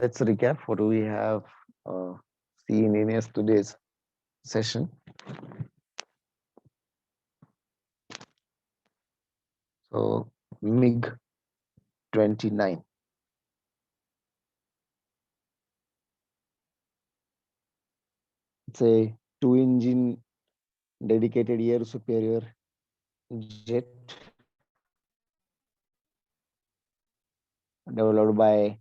let's recap what we have uh, seen in yesterday's session. So MiG 29. It's a two-engine dedicated air superior jet developed by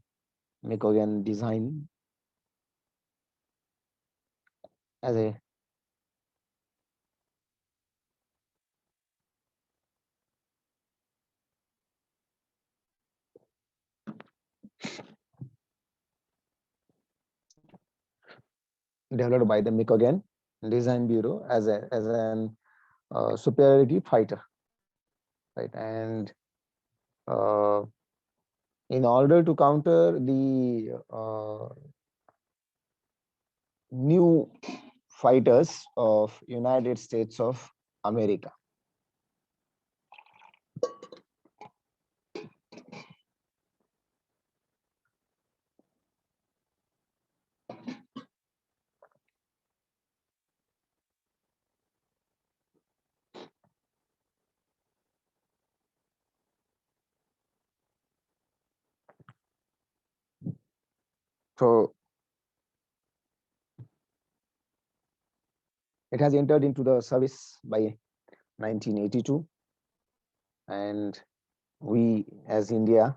Mikogan Design as a developed by the Mikogan Design Bureau as an superiority fighter, right? And uh, in order to counter the new fighters of United States of America. So it has entered into the service by 1982, and we as India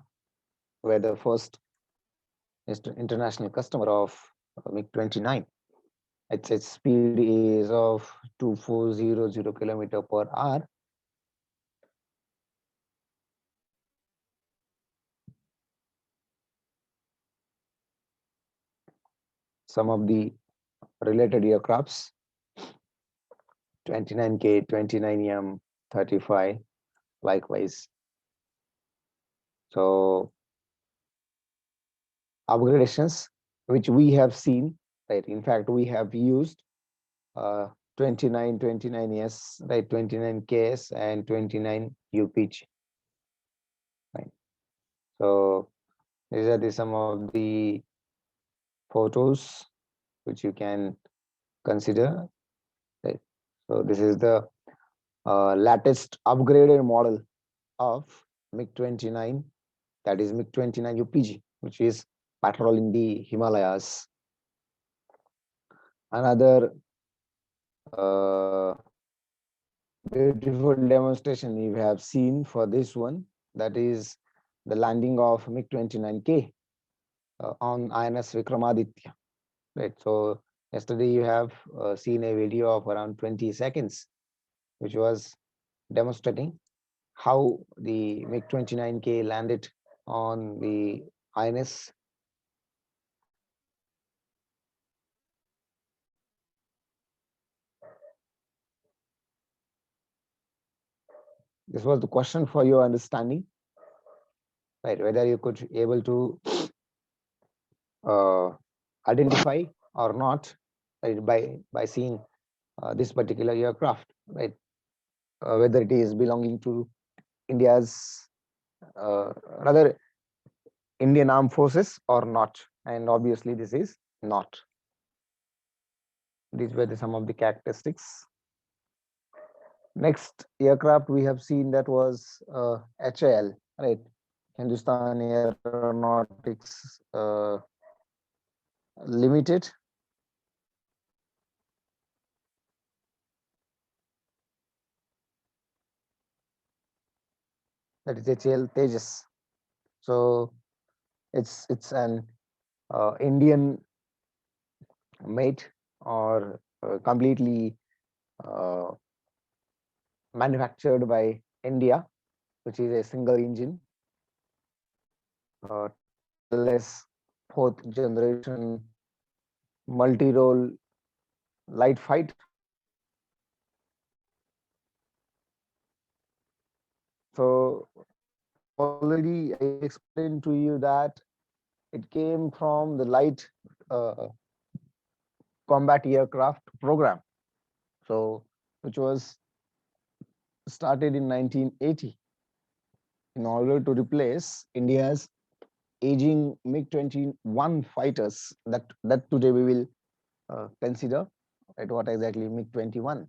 were the first international customer of MiG-29. Its speed is of 2400 kilometer per hour. Some of the related aircrafts: 29K, 29M, 35, likewise. So upgradations which we have seen, right? In fact, we have used 29, 29S, right? 29KS and 29 UPG, right? So these are some of the photos which you can consider, right? So this is the latest upgraded model of MiG-29, that is MiG-29 UPG, which is patrolling the Himalayas. Another beautiful demonstration you have seen for this one, that is the landing of MiG-29K on INS Vikramaditya, right? So yesterday you have seen a video of around 20 seconds, which was demonstrating how the MiG-29K landed on the INS. This was the question for your understanding, right? Whether you could able to identify or not, right, by seeing this particular aircraft, right? Whether it is belonging to India's rather Indian Armed Forces or not, and obviously this is not. These were some of the characteristics. Next aircraft we have seen, that was HAL, right? Hindustan Aeronautics Limited. That is HAL Tejas. So it's an Indian made or completely uh, manufactured by India, which is a single engine, less fourth generation multi-role light fighter. So already I explained to you that it came from the light combat aircraft program, so which was started in 1980 in order to replace India's aging MiG-21 fighters that today we will consider, right? What exactly MiG-21.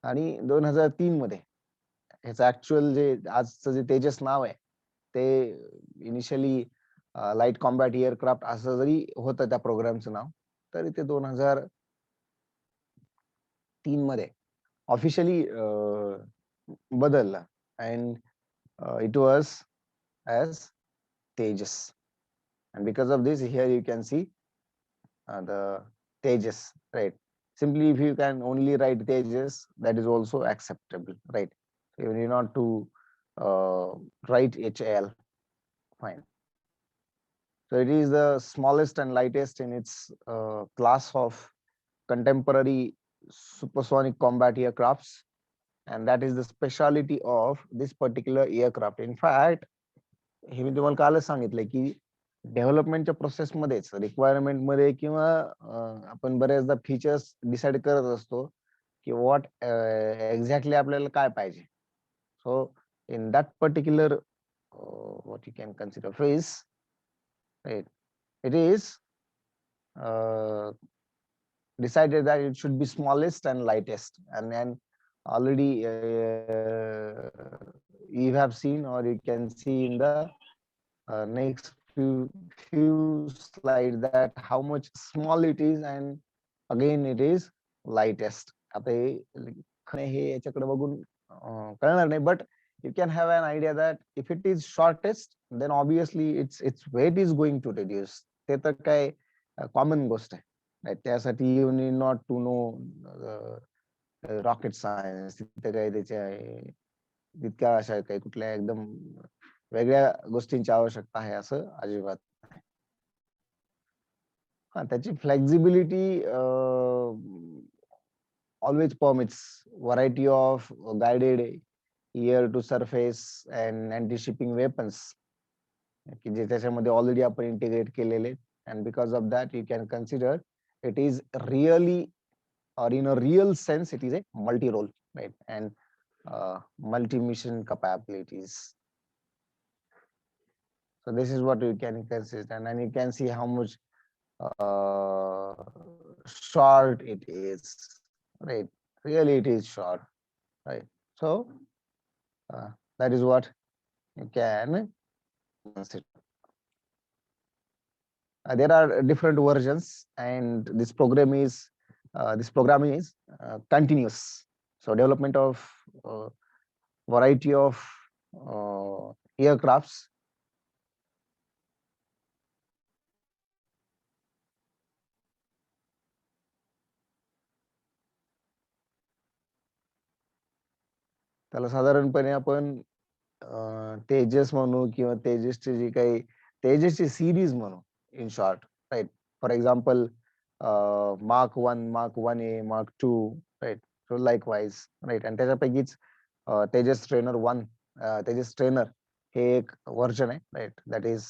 आणि 2003 मध्ये ह्याचं actual जे आजचं जे तेजस नाव आहे ते initially light combat aircraft असं जरी होतं त्या प्रोग्रामचं नाव, तरी ते 2003 मध्ये ऑफिशियली बदललं and it was as Tejas. And because of this, here you can see the Tejas, right? Simply, if you can only write Tejas, that is also acceptable, right? You need not to write HAL. Fine. So it is the smallest and lightest in its class of contemporary supersonic combat aircrafts, and that is the specialty of this particular aircraft. In fact, हे मी तुम्हाला कालच सांगितलंय की डेव्हलपमेंटच्या प्रोसेसमध्येच requirement मध्ये किंवा आपण बऱ्याचदा features decide करत असतो की व्हॉट एक्झॅक्टली आपल्याला काय पाहिजे. So in that particular what you can consider phase, right, it is decided that it should be smallest and lightest, and then already you have seen, or you can see in the next few slides, that how much small it is, and again it is lightest. आता हे याच्याकडे बघून कळणार नाही, but you can have an idea that if it is shortest, then obviously its weight is going to reduce. ते तर काय common गोष्ट आहे. त्यासाठी you need not to know rocket science, तिथे काही त्याच्या तितक्या अशा काही कुठल्या एकदम वेगळ्या गोष्टींची आवश्यकता आहे असं अजिबात नाही. हा, त्याची flexibility always permits variety of guided air to surface and anti-shipping weapons की जे त्याच्यामध्ये ऑलरेडी आपण इंटिग्रेट केलेले, and because of that you can consider it is really, or in a real sense, it is a multi-role, right, and multi-mission capabilities. So this is what you can consider, and then you can see how much short it is, right? Really, it is short, right? So that is what you can consider. There are different versions, and this program is continuous. So development of variety of aircrafts. त्याला साधारणपणे आपण तेजस म्हणू किंवा तेजसची जी काही तेजसची series म्हणू, in short, right. For example mark 1 A, mark 2, right. So likewise, right. आणि त्याच्यापैकीच तेजस ट्रेनर 1, तेजस ट्रेनर हे एक वर्जन आहे, right. That is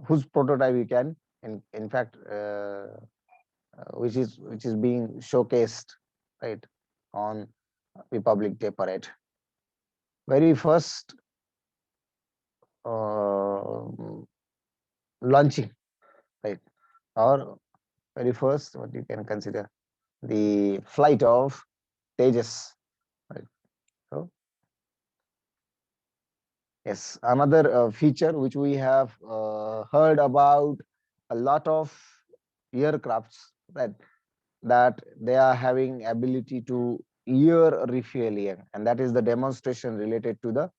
whose prototype you can in fact which is being showcased, right, on Republic Day parade. Very first launching, right, or very first, what you can consider the flight of Tejas, right. So yes, another feature which we have heard about a lot of aircrafts, right, that they are having ability to air refueling, and that is the demonstration related to the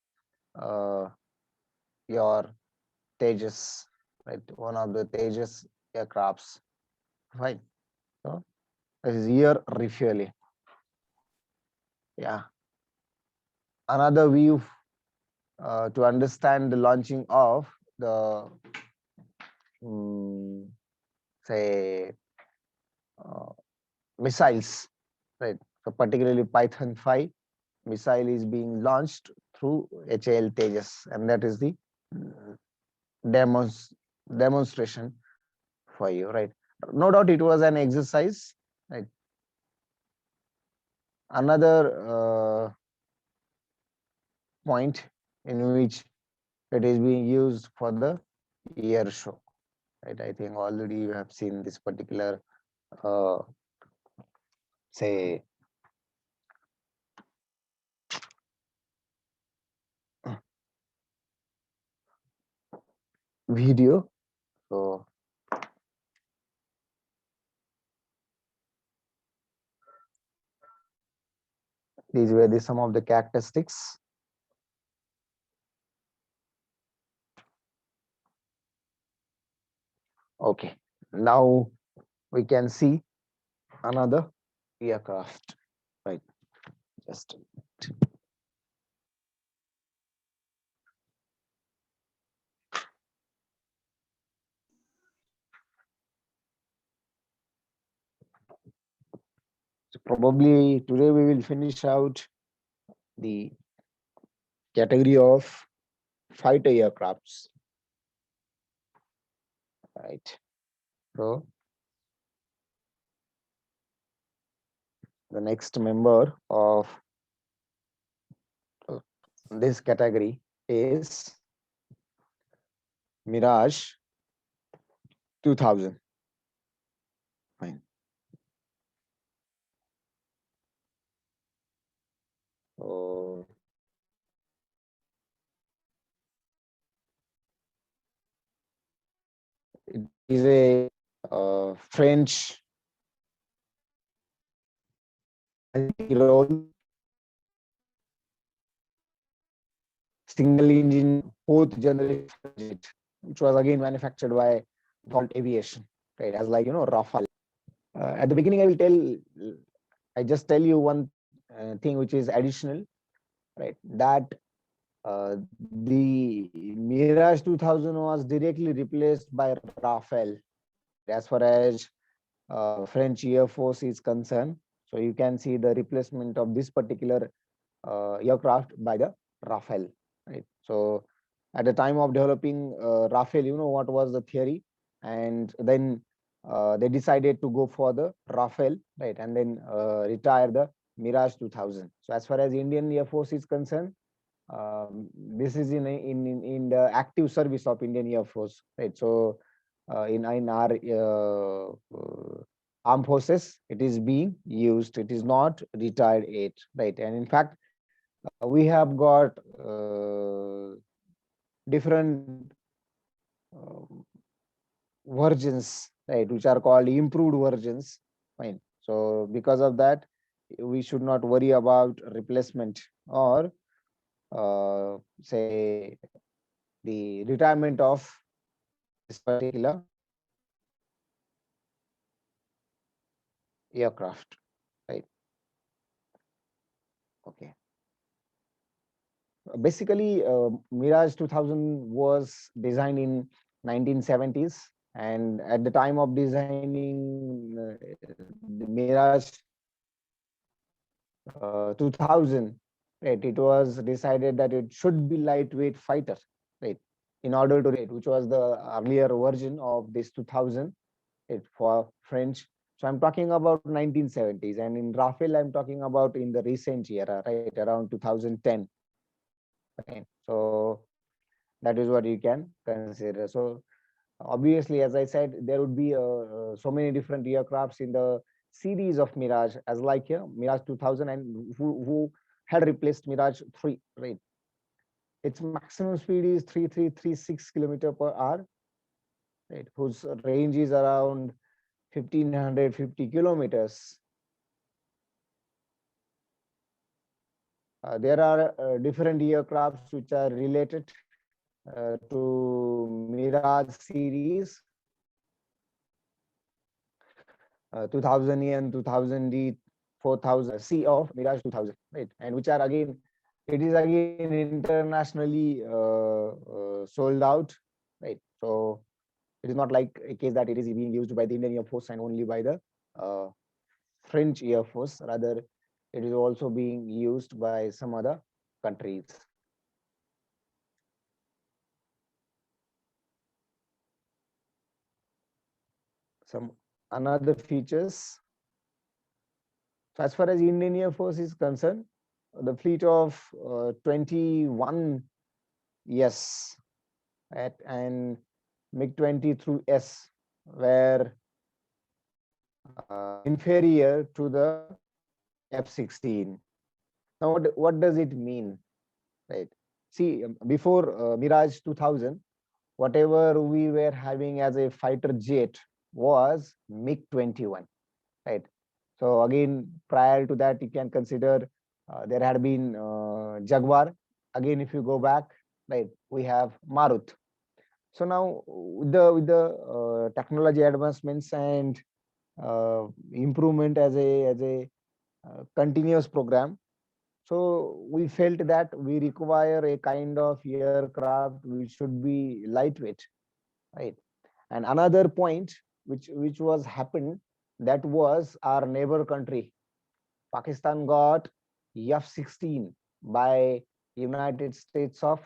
your Tejas, right, one of the Tejas aircrafts, right. So this is air refueling. Yeah, another view to understand the launching of the say missiles, right. So particularly Python 5 missile is being launched through HAL Tejas, and that is the demonstration for you, right. No doubt it was an exercise, right. Another point in which It is being used for the air show, right? I think already you have seen this particular, say, video. So these were some of the characteristics. Okay, now we can see another aircraft, right? Just so probably today we will finish out the category of fighter aircrafts, right? So the next member of this category is Mirage 2000. Fine. So it is a French multi-role single engine fourth generation jet, which was again manufactured by Galt Aviation, right? As like Rafale. At the beginning, I just tell you one thing which is additional, right? That the Mirage 2000 was directly replaced by Rafale as far as French Air Force is concerned. So you can see the replacement of this particular aircraft by the Rafale, right? So at the time of developing Rafale, what was the theory, and then they decided to go for the Rafale, right, and then retire the Mirage 2000. So as far as Indian Air Force is concerned, this is in the active service of Indian Air Force, right? So in our armed forces, it is being used. It is not retired yet, right? And in fact, we have got different versions, right, which are called improved versions. Fine. So because of that, we should not worry about replacement or say the retirement of this particular aircraft, right? Okay. Basically, Mirage 2000 was designed in 1970s, and at the time of designing the Mirage 2000, right, it was decided that it should be lightweight fighter, right, in order to rate, which was the earlier version of this 2000, it for French. So I'm talking about 1970s, and in Rafale, I'm talking about in the recent era, right, around 2010. Right? So that is what you can consider. So obviously, as I said, there would be so many different aircrafts in the series of Mirage, as like here, Mirage 2000, and who had replaced Mirage 3, right? Its maximum speed is 3336 kilometer per hour, right? Whose range is around 1550 kilometers. There are different aircrafts which are related to Mirage series, 2000E and 2000D, 4000 C of Mirage 2000, right? And which are again, it is again internationally sold out, right? So it is not like a case that it is being used by the Indian Air Force and only by the uh, French Air Force. Rather, it is also being used by some other countries. Some another features. So as far as Indian Air Force is concerned, the fleet of 21, yes, right? And MiG-20 through S were inferior to the F-16. Now, what does it mean, right? See, before Mirage 2000, whatever we were having as a fighter jet was MiG-21, right? So again, prior to that, you can consider there had been Jaguar. Again, if you go back, right, we have Marut. So now with the technology advancements and improvement as a continuous program, so we felt that we require a kind of aircraft which should be lightweight, right? And another point which was happened, that was our neighbor country. Pakistan got F-16 by United States of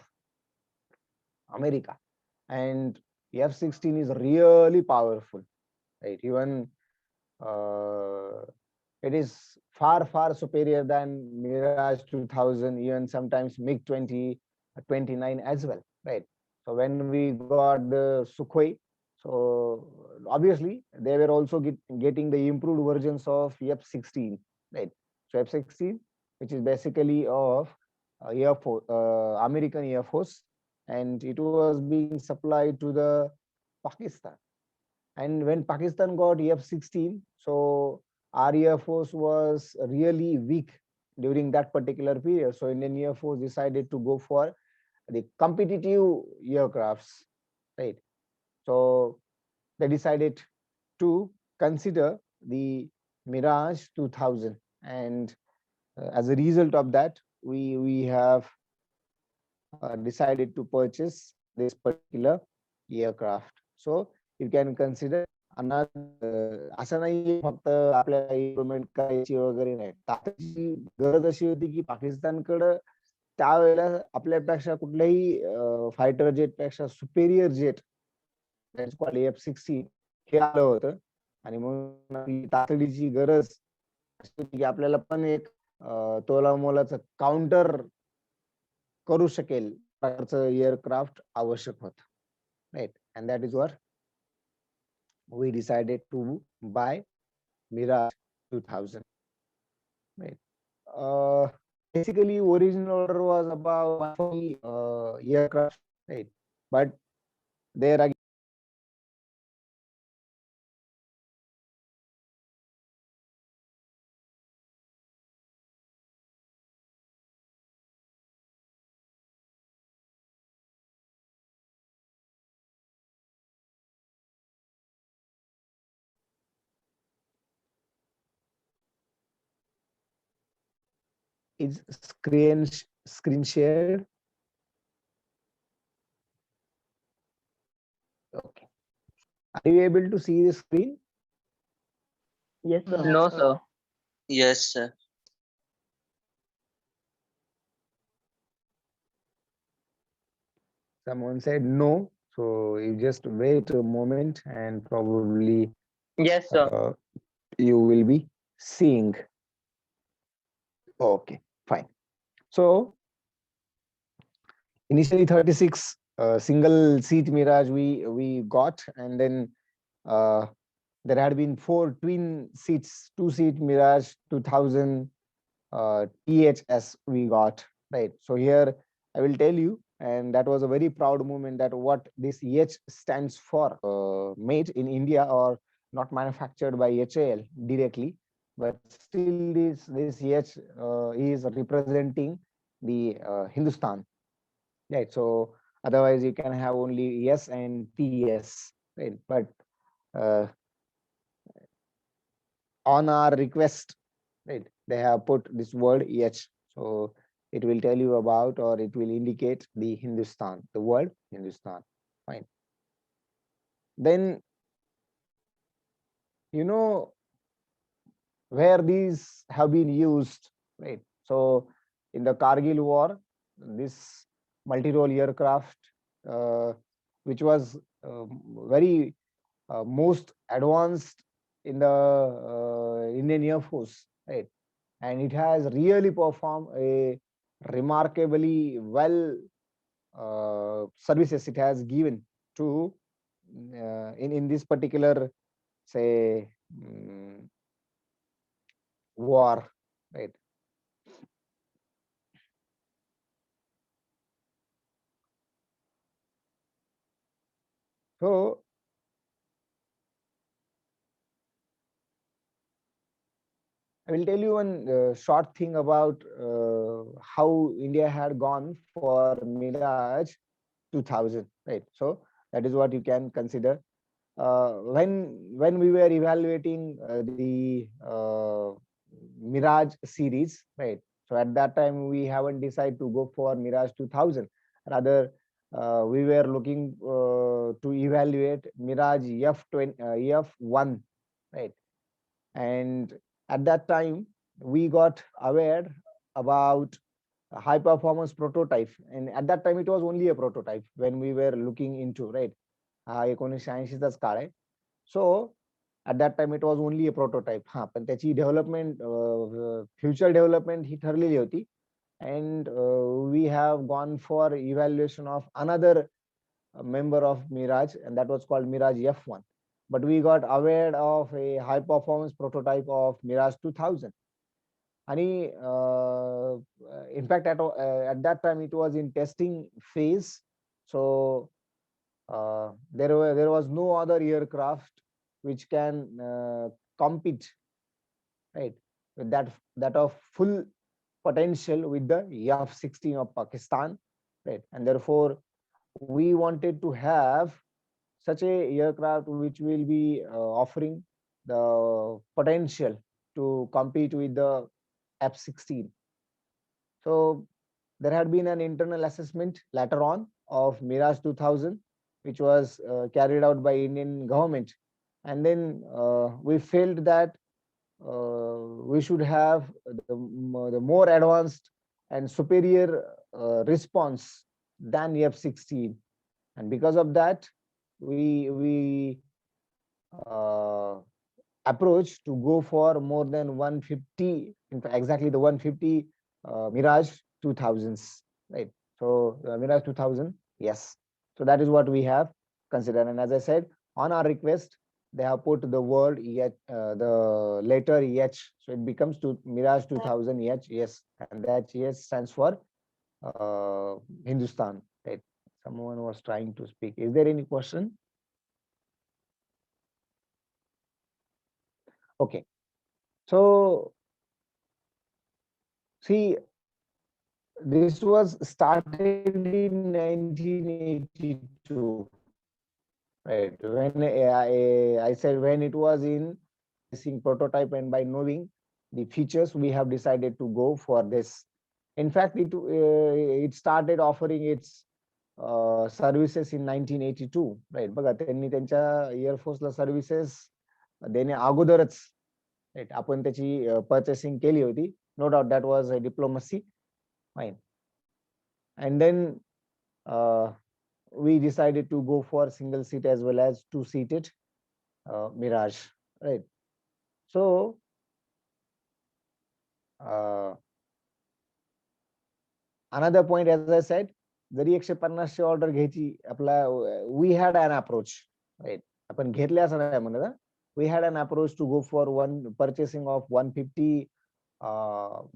America, and F-16 is really powerful, right? Even uh, it is far superior than Mirage 2000, even sometimes MiG-20, 29 as well, right? So when we got the Sukhoi, so obviously they were also getting the improved versions of F-16, right? So F-16, which is basically of Air Force, American Air Force, and it was being supplied to the Pakistan. And when Pakistan got F-16, so our Air Force was really weak during that particular period. So Indian Air Force decided to go for the competitive aircrafts, right? So they decided to consider the Mirage 2000, and as a result of that, we have decided to purchase this particular aircraft. So you can consider असं नाहीये फक्त आपल्याला improvement करायची वगैरे नाही. तातडीची गरज अशी होती की पाकिस्तानकडं त्यावेळेला आपल्यापेक्षा कुठल्याही फायटर जेट पेक्षा सुपेरियर जेट F-16 हे आलं होतं, आणि म्हणून आपली तातडीची गरज अशी होती की आपल्याला पण एक तोलामोलाचं काउंटर करू शकेल प्रकारचं एअरक्राफ्ट आवश्यक होतं, right? And that is where we decided to buy Mirage 2000, right? Uh, Basically, original order was about 140 aircraft, right? But there again, is screen shared. Okay. Are you able to see the screen? Yes, sir. No, sir. Yes, sir. Someone said no. So you just wait a moment and probably Yes, sir. you will be seeing. Okay, fine. So initially 36 single seat Mirage we got, and then uh, there had been 4 twin seats, 2-seat Mirage 2000 THS we got, right? So here I will tell you, and that was a very proud moment, that what this H stands for, made in India or not manufactured by HAL directly, but still this H is representing the Hindustan, right? So otherwise you can have only S and TS, right? But uh, on our request, right, they have put this word H. So it will tell you about, or it will indicate the Hindustan, the word Hindustan. Fine. Then, you know, where these have been used, right? So in the Kargil War, this multi-role aircraft, which was very most advanced in the Indian Air Force, right? And it has really performed a remarkably well services it has given to in this particular, say, war, right? So I will tell you one short thing about how India had gone for Mirage 2000, right? So that is what you can consider. When we were evaluating the Mirage series, right? So at that time we haven't decided to go for Mirage 2000. Rather, we were looking to evaluate Mirage F20, F1, right? And at that time we got aware about a high performance prototype, and at that time it was only a prototype when we were looking into, right? हा 1980चाच काळ आहे. सो at that time it was only a prototype. हा पण त्याची development, future development ही ठरलेली होती. And we have gone for evaluation of another member of Mirage, and that was called Mirage F1. But we got aware of a high performance prototype of Mirage 2000. And in fact, at that time it was in testing phase. So there was no other aircraft which can compete, right, with that of full potential with the F-16 of Pakistan, right? And therefore we wanted to have such a aircraft which will be offering the potential to compete with the F-16. So there had been an internal assessment later on of Mirage 2000, which was carried out by Indian government, and then we felt that we should have the more advanced and superior response than F-16, and because of that we uh, approach to go for more than 150, in fact exactly the 150 Mirage 2000s, right? So Mirage 2000, yes. So that is what we have considered, and as I said, on our request they have put the word the letter H, so it becomes to Mirage 2000 H, yes, and that H stands for Hindustan, right? Someone was trying to speak. Is there any question? Okay. So see, this was started in 1982, right? When I said when it was in seeing prototype, and by knowing the features, we have decided to go for this. In fact, it started offering its services in 1982, right. बघा त्यांनी त्यांच्या एअरफोर्सला services देणे अगोदरच, right, आपण त्याची purchasing केली होती. No doubt that was a diplomacy, fine. And then we decided to go for single seat as well as two-seated Mirage, right? So another point, as I said, जरी 150ची order घ्यायची आपला, we had an approach, right. आपण घेतले असं नाही म्हणत, we had an approach to go for one purchasing of 150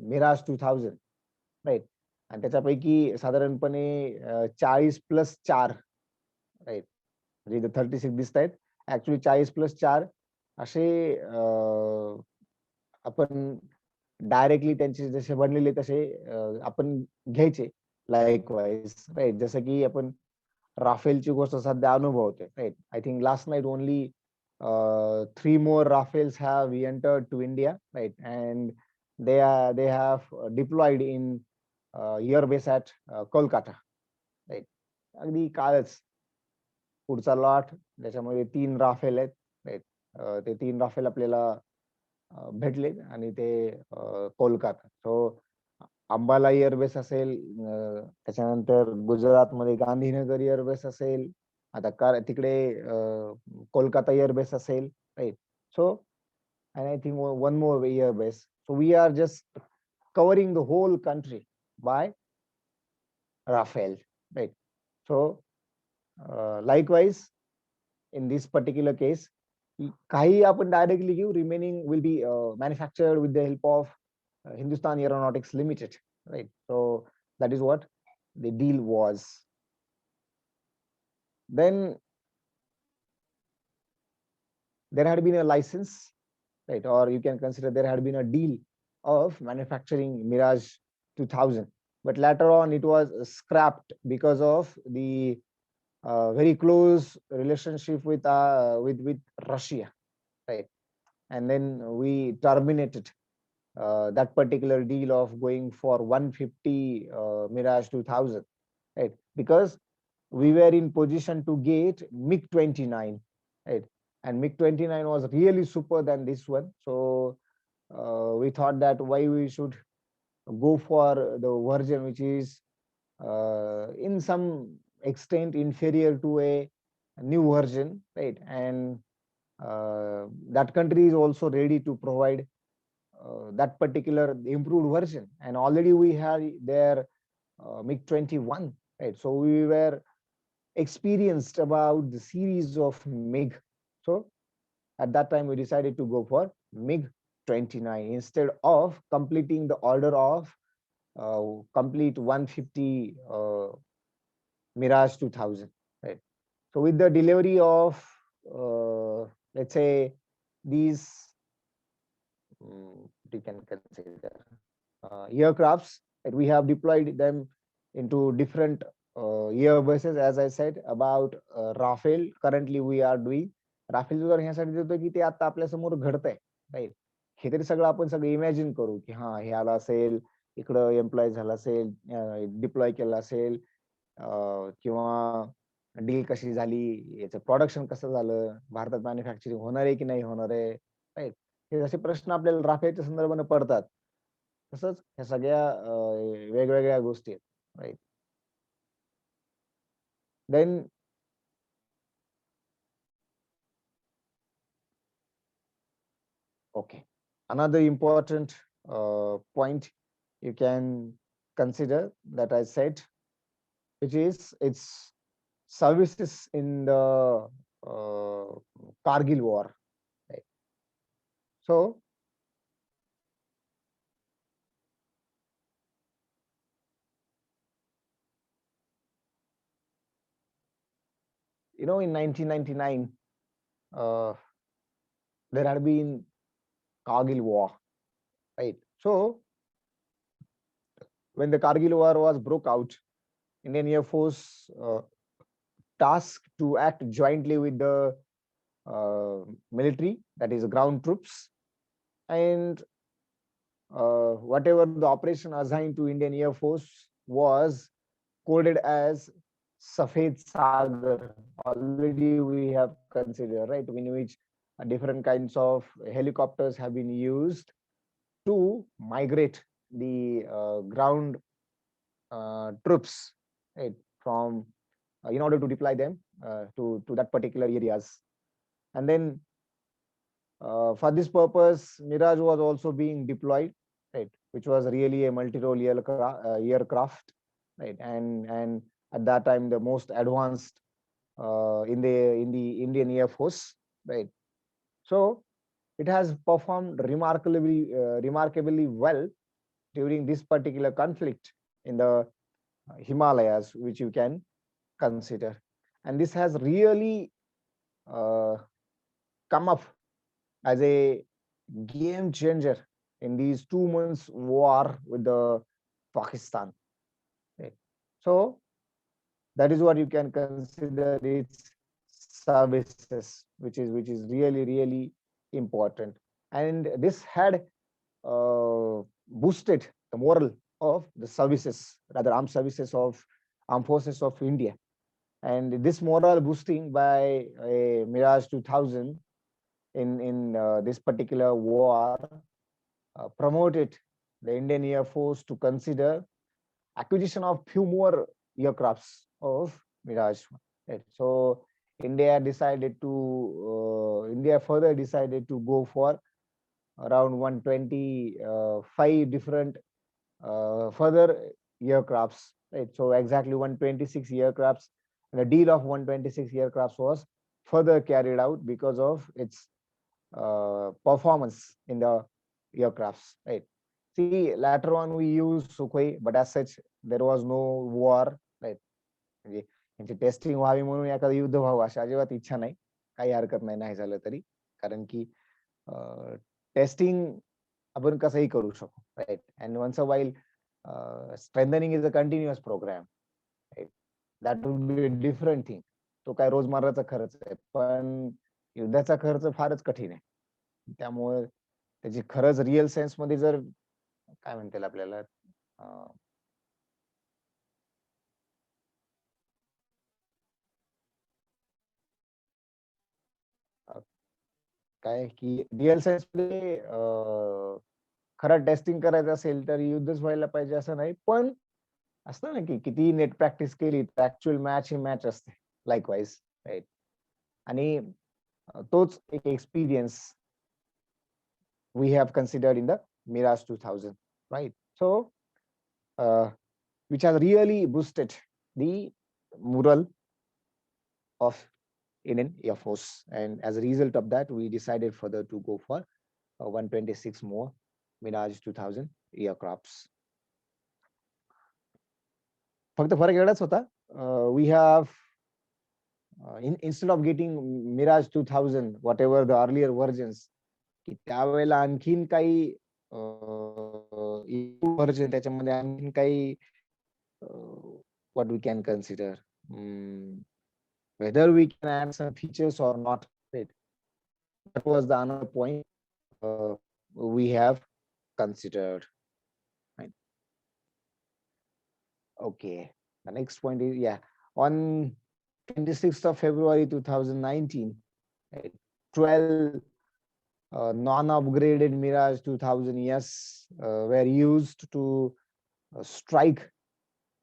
Mirage 2000, right. आणि त्याच्यापैकी साधारणपणे 40+4, राईट, म्हणजे 36 दिसत आहेत, ऍक्च्युली 40+4 असे आपण डायरेक्टली त्यांचे जसे बनलेले तसे आपण घ्यायचे लाईक वाईज, राईट. जसं की आपण राफेलची गोष्ट सध्या अनुभवतोय, right. I think last night only 3 more Rafales have entered to India, right? And they have deployed in airbase at Kolkata, right? अगदी कालच पुढचा लॉट त्याच्यामध्ये 3 राफेल आहेत, राईट. ते 3 राफेल आपल्याला भेटले आणि ते कोलकाता. सो अंबाला एअरबेस असेल, त्याच्यानंतर गुजरातमध्ये गांधीनगर एअरबेस असेल, आता तिकडे कोलकाता एअरबेस असेल, right. So and I think one more airbase. So we are just covering the whole country by Rafale, right? So likewise, in this particular case, काही आपण directly घेऊ, remaining will be manufactured with the help of Hindustan Aeronautics Limited, right? So that is what the deal was. Then there had been a license, right? Or you can consider there had been a deal of manufacturing Mirage 2000, but later on it was scrapped because of the very close relationship with Russia, right? And then we terminated that particular deal of going for 150 Mirage 2000, right? Because we were in position to get MiG 29, right? And MiG 29 was really super than this one. So we thought that why we should go for the version which is in some extent inferior to a new version, right? And that country is also ready to provide that particular improved version. And already we had their MiG 21, right? So we were experienced about the series of MiG. So at that time, we decided to go for MiG 29 instead of completing the order of complete 150 Mirage 2000, right? So with the delivery of, let's say, these, you can consider aircrafts, right? We have deployed them into different airbuses, as I said, about Rafale. Currently, we are doing Rafale जर ह्यासाठी देतो की ते आता आपल्या समोर घडतंय, right? हे तरी सगळं आपण सगळं इमॅजिन करू की हा हे आलं असेल, इकडं एम्प्लॉय झाला असेल, डिप्लॉय केला असेल, किंवा डील कशी झाली, याचं प्रोडक्शन कसं झालं, भारतात मॅन्युफॅक्चरिंग होणार आहे की नाही होणार आहे, राईट? हे असे प्रश्न आपल्याला राफेलच्या संदर्भाने पडतात. तसंच ह्या सगळ्या वेगवेगळ्या गोष्टी आहेत, right? Then okay, another important point you can consider that I said, which is its services in the Kargil War, right? So in 1999, there had been Kargil War, right? So when the Kargil War was broke out, Indian Air Force tasked to act jointly with the military, that is ground troops, and whatever the operation assigned to Indian Air Force was coded as Safed Sagar. Already we have considered, right, in which different kinds of helicopters have been used to migrate the ground troops, right, from in order to deploy them to that particular areas. And then for this purpose, Mirage was also being deployed, right, which was really a multi-role aircraft, right, and at that time the most advanced in the Indian Air Force, right. So it has performed remarkably well during this particular conflict in the Himalayas, which you can consider, and this has really come up as a game changer in these 2 months war with the Pakistan. Right? So that is what you can consider its services, which is really important, and this had boosted the morale of the services, rather armed forces of India, and this morale boosting by a Mirage 2000 in this particular war promoted the Indian Air Force to consider acquisition of few more aircrafts of Mirage. Right? So India further decided to go for around 125 different further aircrafts right? So exactly 126 aircrafts, and the deal of 126 aircrafts was further carried out because of its performance in the aircrafts, right? See, later on we used Sukhoi, but as such there was no war, right? म्हणजे यांची testing व्हावी म्हणून एखादं युद्ध व्हावं अशी अजिबात इच्छा नाही, काही हरकत नाही, नाही झालं तरी, कारण की टेस्टिंग आपण कसंही करू शकतो, right? And once a while strengthening is a continuous programme, right? That would be a different thing. तो काय रोजमर्राचा खर्च आहे, पण युद्धाचा खर्च फारच कठीण आहे. त्यामुळे त्याची खरंच रिअल सेन्स मध्ये जर काय म्हणतील आपल्याला काय की रिअल सेन्स मध्ये खरं टेस्टिंग करायचं असेल तर युद्धच व्हायला पाहिजे असं नाही, पण असतं ना की किती नेट प्रॅक्टिस केली तर ऍक्च्युअल मॅच ही मॅच असते, लाईकवाईज, राईट? आणि तोच एक experience we have considered in the Mirage 2000, right? So, which has really boosted the morale of Indian Air Force. And as a result of that, we decided further to go for 126 more Mirage 2000 aircrafts. फक्त फरक एवढाच होता, we have instead of getting Mirage 2000, whatever the earlier versions, की त्यावेळेला आणखीन काही version त्याच्यामध्ये आणखीन काही what we can consider, whether we can add some features or not, right? That was the another point we have considered, right? Okay, the next point is, yeah, on 26th of February 2019, right, 12 non-upgraded Mirage 2000s were used to strike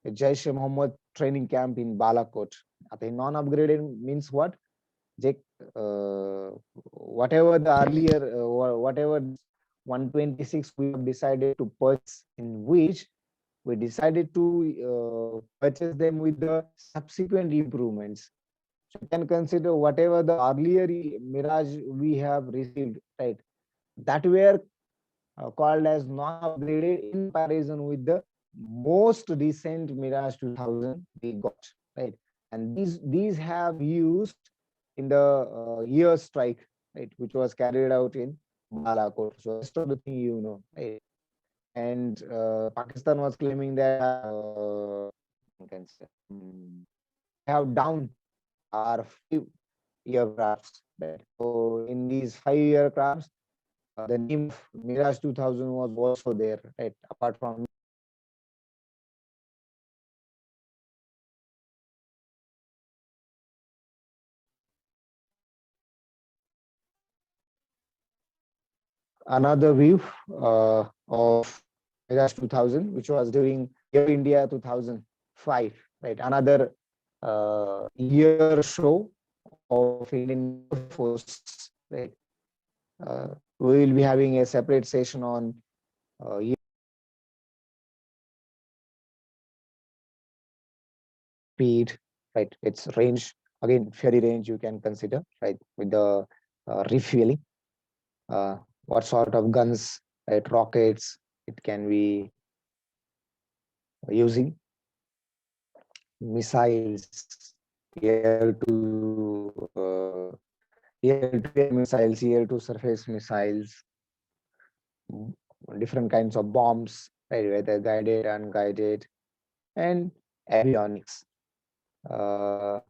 a Jaish-e-Mohammed training camp in Balakot. आता non-upgraded means what? Whatever the earlier, whatever 126 we have decided to purchase, in which we decided to purchase them with the subsequent improvements. So you can consider whatever the earlier Mirage we have received, right? That were called as non-upgraded in comparison with the most recent Mirage 2000 we got, right? And these have used in the year strike, right, which was carried out in Balakot. So rest of the thing you know, right? And Pakistan was claiming that have down our 5 aircrafts, right? So in these 5 aircrafts, the name of Mirage 2000 was also there, right? Apart from another view of Mirage 2000, which was during Air India 2005, right? Another year show of Indian Air Force, right? We will be having a separate session on speed, right? Its range, again, ferry range you can consider, right? With the refueling, what sort of guns, right? Rockets it can be using, missiles, air-to-air missiles, air-to-surface missiles, different kinds of bombs, right? Whether guided, unguided, and avionics. I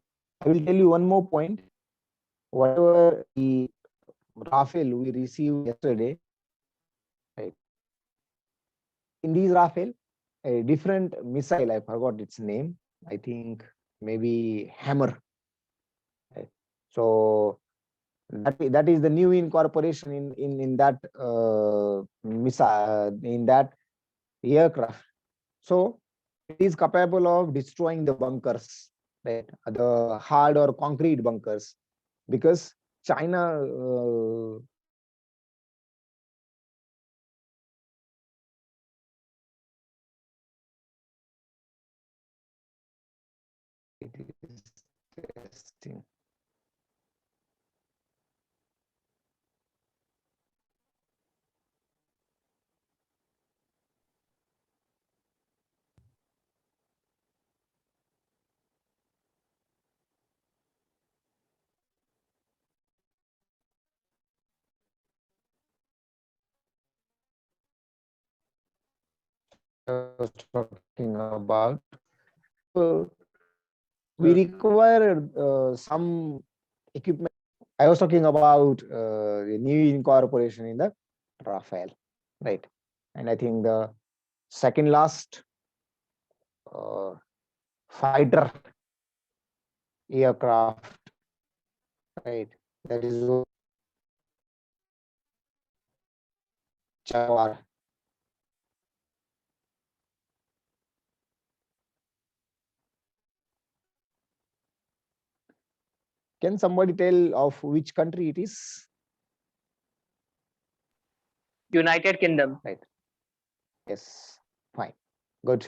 will tell you one more point. Whatever the Rafale we received yesterday, right? In these Rafale, a different missile, I forgot its name. I think maybe Hammer. Right? So that is the new incorporation in that missile, in that aircraft. So it is capable of destroying the bunkers, right? The hard or concrete bunkers, because China testing. I was talking about. So we require some equipment. I was talking about the new incorporation in the Rafale, right? And I think the second last uh, fighter aircraft, right? That is Jaguar. Can somebody tell of which country it is? United Kingdom. Right. Yes. Fine. Good.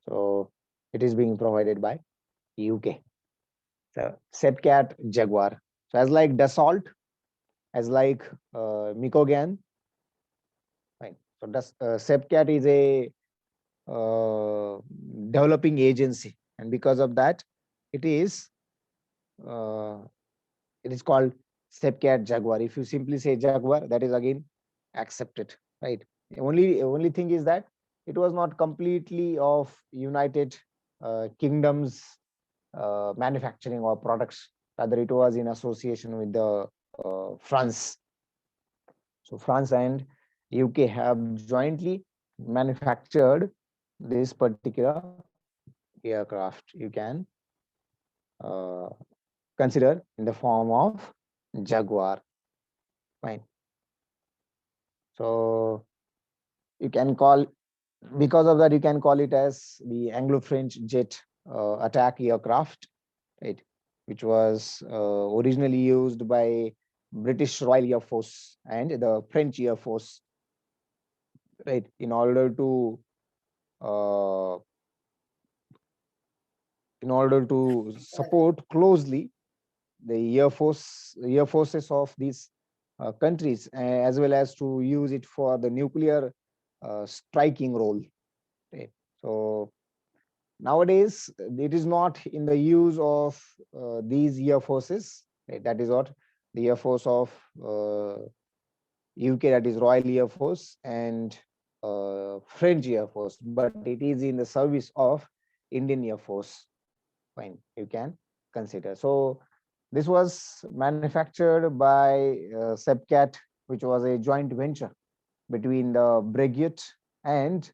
So it is being provided by UK. So Sepcat Jaguar. So as like Dassault, as like Mikogan. Fine. So Sepcat is a developing agency, and because of that, it is uh, it is called Sepcat Jaguar. If you simply say Jaguar, that is again accepted, right? The only thing is that it was not completely of United Kingdom's manufacturing or products. Rather, it was in association with the France. So France and UK have jointly manufactured this particular aircraft. You can uh, consider in the form of Jaguar. Fine. So you can call, because of that, you can call it as the Anglo-French jet attack aircraft, right? Which was originally used by British Royal Air Force and the French Air Force, right? Uh, in order to support closely the air forces of these countries, as well as to use it for the nuclear striking role. Okay. So nowadays it is not in the use of these air forces. Right? That is what the air force of UK, that is Royal Air Force, and French Air Force, but it is in the service of Indian Air Force. Fine, you can consider. So this was manufactured by Sepcat, which was a joint venture between the Breguet and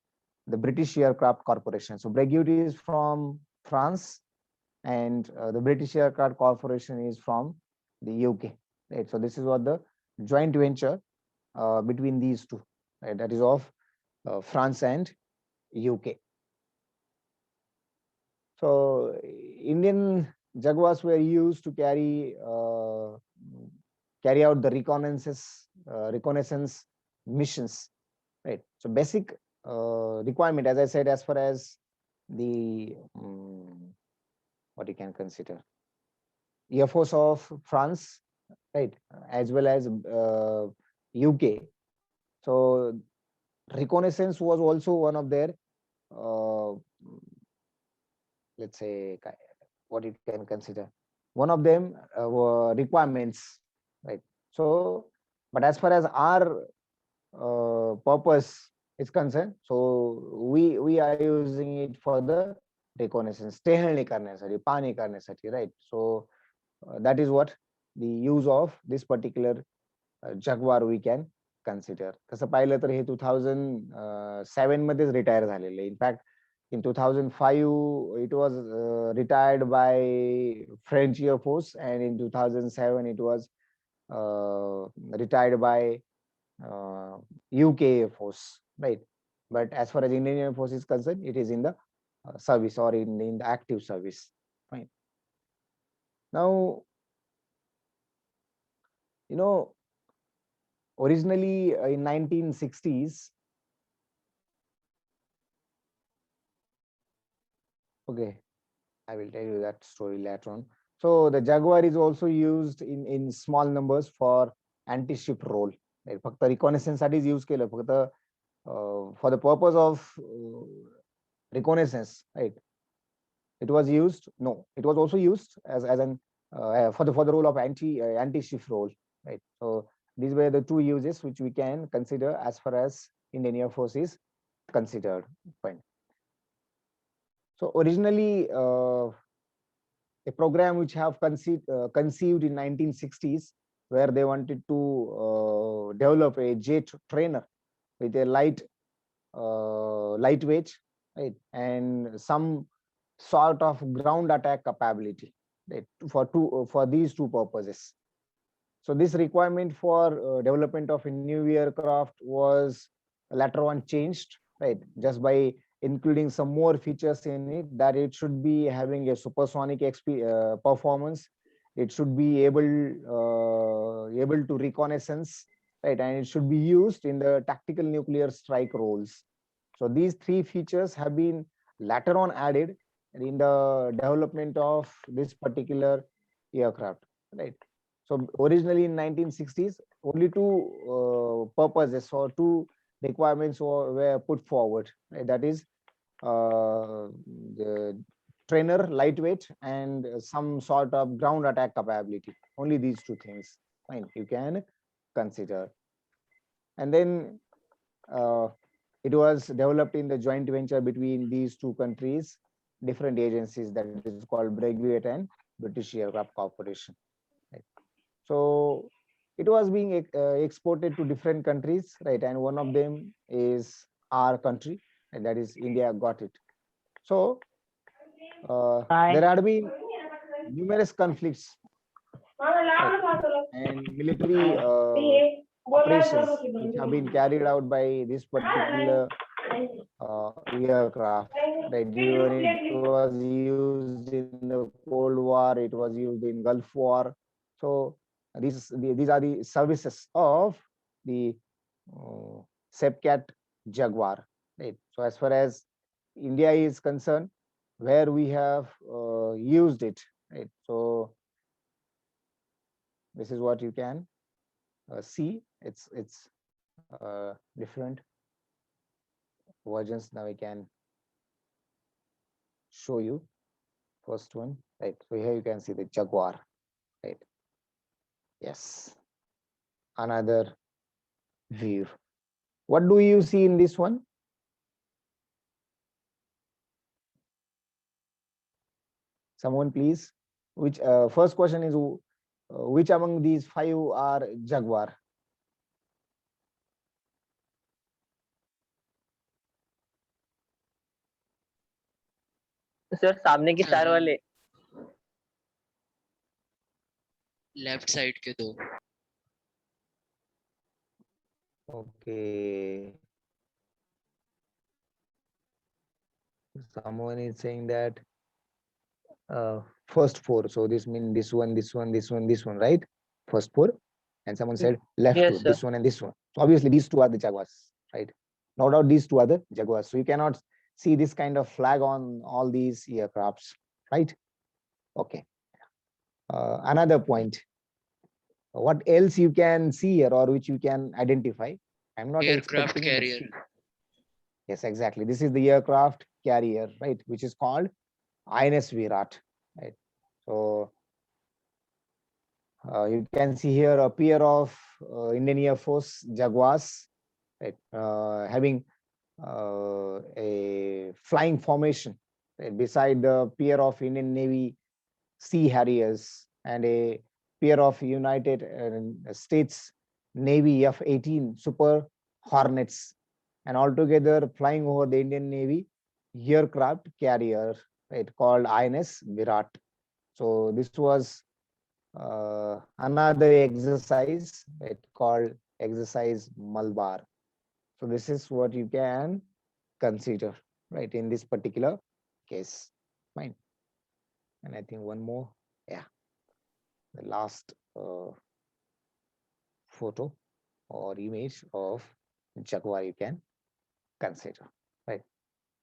the British Aircraft Corporation. So Breguet is from France, and the British Aircraft Corporation is from the UK. Right. So this is what the joint venture between these two. Right. That is of France and UK. So Indian Jaguars were used to carry out the reconnaissance missions, right? So basic requirement, as I said, as far as the what you can consider Air Force of France, right, as well as UK. So reconnaissance was also one of their let's say what you can consider one of them requirements, right? So but as far as our purpose is concerned, so we are using it for the reconnaissance, टेहळणी करण्यासाठी, पाहणी करण्यासाठी, right? So that is what the use of this particular Jaguar we can consider. तसं पाहिलं तर हे 2007 मध्येच retire झालेले. In fact in 2005 it was retired by French Air Force, and in 2007 it was retired by UK Air Force, right? But as far as Indian Air Force is concerned, it is in the service, or in the active service. Fine. Now, you know, originally in 1960s, okay, I will tell you that story later on. So the Jaguar is also used in small numbers for anti-ship role. Right? फक्त reconnaissance साठीच use केलं फक्त for the purpose of reconnaissance, right? It was used. No, it was also used as an for the role of anti-ship role, right? So these were the two uses which we can consider as far as Indian Air Force is considered. Fine. So originally, a program which have conceived in 1960s, where they wanted to develop a jet trainer with a lightweight, right, and some sort of ground attack capability, right, for these two purposes. So this requirement for development of a new aircraft was later on changed, right, just by including some more features in it, that it should be having a supersonic performance. It should be able to reconnaissance, right, and it should be used in the tactical nuclear strike roles. So these three features have been later on added in the development of this particular aircraft, right? So originally in 1960s, only two purposes or two requirements were put forward, right? That is the trainer lightweight and some sort of ground attack capability. Only these two things, fine, you can consider. And then it was developed in the joint venture between these two countries, different agencies, that is called Breguet and British Aircraft Corporation. Right. So it was being exported to different countries, right? And one of them is our country, and that is India got it. So there had been numerous conflicts, right, and military operations which have been carried out by this particular aircraft, right? Even it was used in the Cold War, it was used in Gulf War. So these are the services of the Sepcat Jaguar, right? So as far as India is concerned, where we have used it, right? So this is what you can see. It's different versions. Now I can show you first one, right? So here you can see the Jaguar, right? Yes, another view. What do you see in this one? Someone please. Which first question is which among these five are Jaguar? Sir सामने की तार वाले left side के दो Okay. Someone is saying that first four. So this means this one, this one, this one, this one, right? First four. And someone said left yes two, sir this one and this one. So obviously these two are the Jaguars, right? No doubt these two are the Jaguars. So you cannot see this kind of flag on all these aircrafts, right? Okay. Another point. What else you can see here or which you can identify? I'm not aircraft expecting, but carrier see. Yes, exactly. This is the aircraft carrier, right? Which is called INS Virat, right? So you can see here a pair of Indian Air Force Jaguars, right? Having a flying formation, right? Beside the pair of Indian Navy Sea Harriers and a pair of United States Navy F-18 Super Hornets, and altogether flying over the Indian Navy aircraft carrier, right, called INS Virat. So this was another exercise, right, called exercise Malabar. So this is what you can consider, right, in this particular case. Fine. And I think one more, yeah, the last photo or image of Jaguar you can consider, right?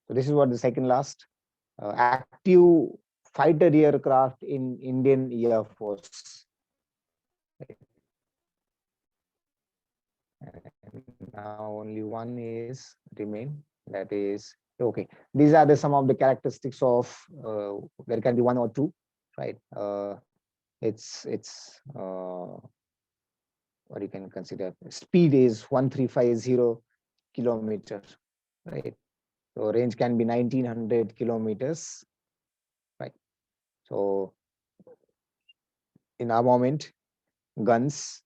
So this is what the second last active fighter aircraft in Indian Air Force. And now only one is remain, that is okay. These are the some of the characteristics of there can be one or two, right? It's what you can consider speed is 1350 kilometers, right? So range can be 1900 kilometers, right? So in armament, guns,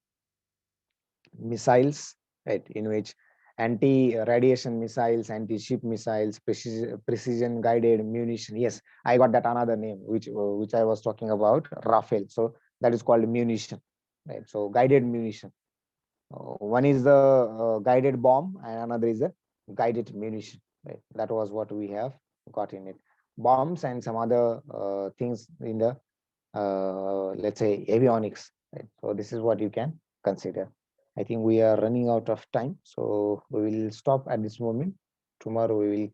missiles, right, in which anti-radiation missiles, anti-ship missiles, precision guided munition. Yes, I got that another name, which I was talking about, Rafale. So that is called munition, right? So guided munition. One is the guided bomb, and another is a guided munition, right? That was what we have got in it. Bombs and some other things in the let's say avionics, right? So this is what you can consider. I think we are running out of time, so we will stop at this moment. Tomorrow we will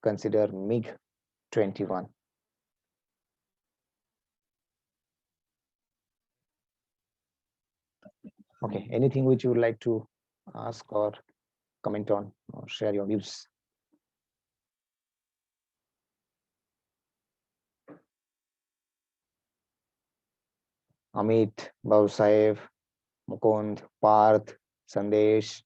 consider MiG 21. Okay, anything which you would like to ask or comment on or share your views? Amit, Bausaev, Mukund, Parth, Sandesh,